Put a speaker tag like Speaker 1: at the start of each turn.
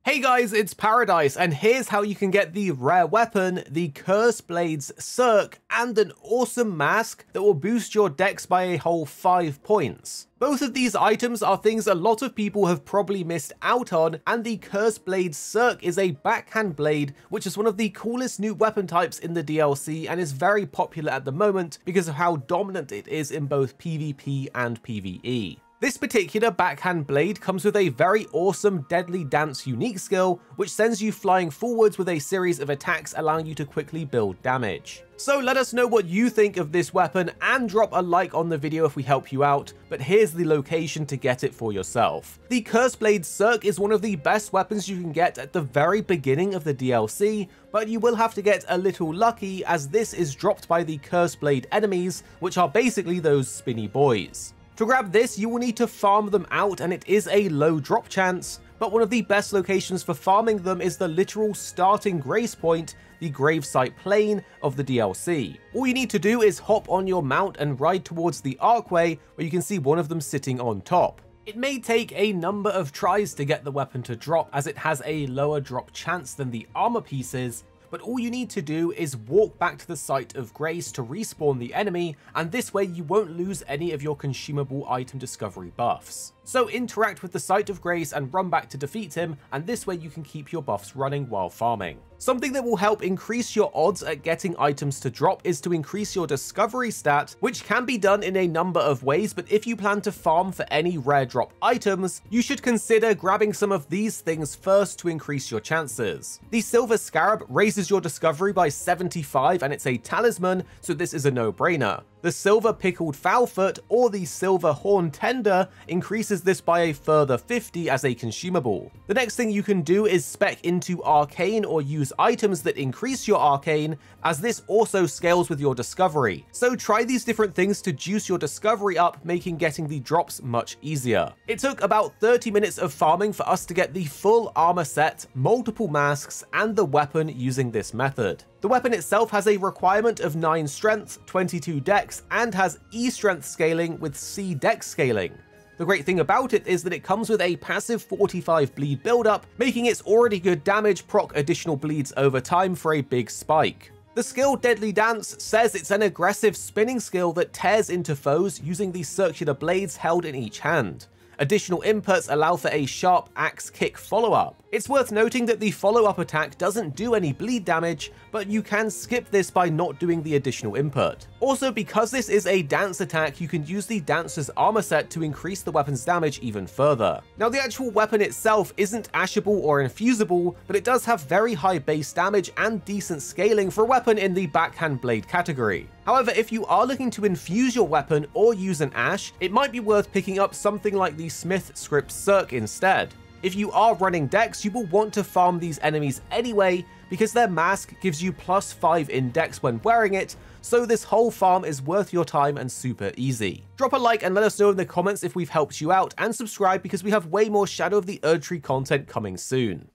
Speaker 1: Hey guys, it's Paradise, and here's how you can get the rare weapon, the CURSEBLADE'S CIRQUE, and an awesome mask that will boost your dex by a whole 5 points. Both of these items are things a lot of people have probably missed out on, and the CURSEBLADE'S CIRQUE is a backhand blade, which is one of the coolest new weapon types in the DLC and is very popular at the moment because of how dominant it is in both PvP and PvE. This particular backhand blade comes with a very awesome Deadly Dance unique skill, which sends you flying forwards with a series of attacks allowing you to quickly build damage. So let us know what you think of this weapon and drop a like on the video if we help you out, but here's the location to get it for yourself. The CURSEBLADE'S CIRQUE is one of the best weapons you can get at the very beginning of the DLC, but you will have to get a little lucky as this is dropped by the CURSEBLADE enemies, which are basically those spinny boys. To grab this, you will need to farm them out, and it is a low drop chance, but one of the best locations for farming them is the literal starting grace point, the gravesite plane of the DLC. All you need to do is hop on your mount and ride towards the archway, where you can see one of them sitting on top. It may take a number of tries to get the weapon to drop, as it has a lower drop chance than the armor pieces, but all you need to do is walk back to the site of grace to respawn the enemy, and this way you won't lose any of your consumable item discovery buffs. So interact with the site of grace and run back to defeat him, and this way you can keep your buffs running while farming. Something that will help increase your odds at getting items to drop is to increase your discovery stat, which can be done in a number of ways, but if you plan to farm for any rare drop items, you should consider grabbing some of these things first to increase your chances. The Silver Scarab raises your discovery by 75 and it's a talisman, so this is a no-brainer. The Silver Pickled Fowlfoot or the Silver Horn Tender increases this by a further 50 as a consumable. The next thing you can do is spec into Arcane or use items that increase your Arcane, as this also scales with your discovery. So try these different things to juice your discovery up, making getting the drops much easier. It took about 30 minutes of farming for us to get the full armor set, multiple masks, and the weapon using this method. The weapon itself has a requirement of 9 strength, 22 dex, and has E strength scaling with C dex scaling. The great thing about it is that it comes with a passive 45 bleed buildup, making its already good damage proc additional bleeds over time for a big spike. The skill Deadly Dance says it's an aggressive spinning skill that tears into foes using the circular blades held in each hand. Additional inputs allow for a sharp axe kick follow-up. It's worth noting that the follow-up attack doesn't do any bleed damage, but you can skip this by not doing the additional input. Also, because this is a dance attack, you can use the dancer's armor set to increase the weapon's damage even further. Now, the actual weapon itself isn't ashable or infusible, but it does have very high base damage and decent scaling for a weapon in the backhand blade category. However, if you are looking to infuse your weapon or use an ash, it might be worth picking up something like the Smith Script CIRQUE instead. If you are running dex, you will want to farm these enemies anyway, because their mask gives you +5 in dex when wearing it, so this whole farm is worth your time and super easy. Drop a like and let us know in the comments if we've helped you out, and subscribe because we have way more Shadow of the Erdtree content coming soon.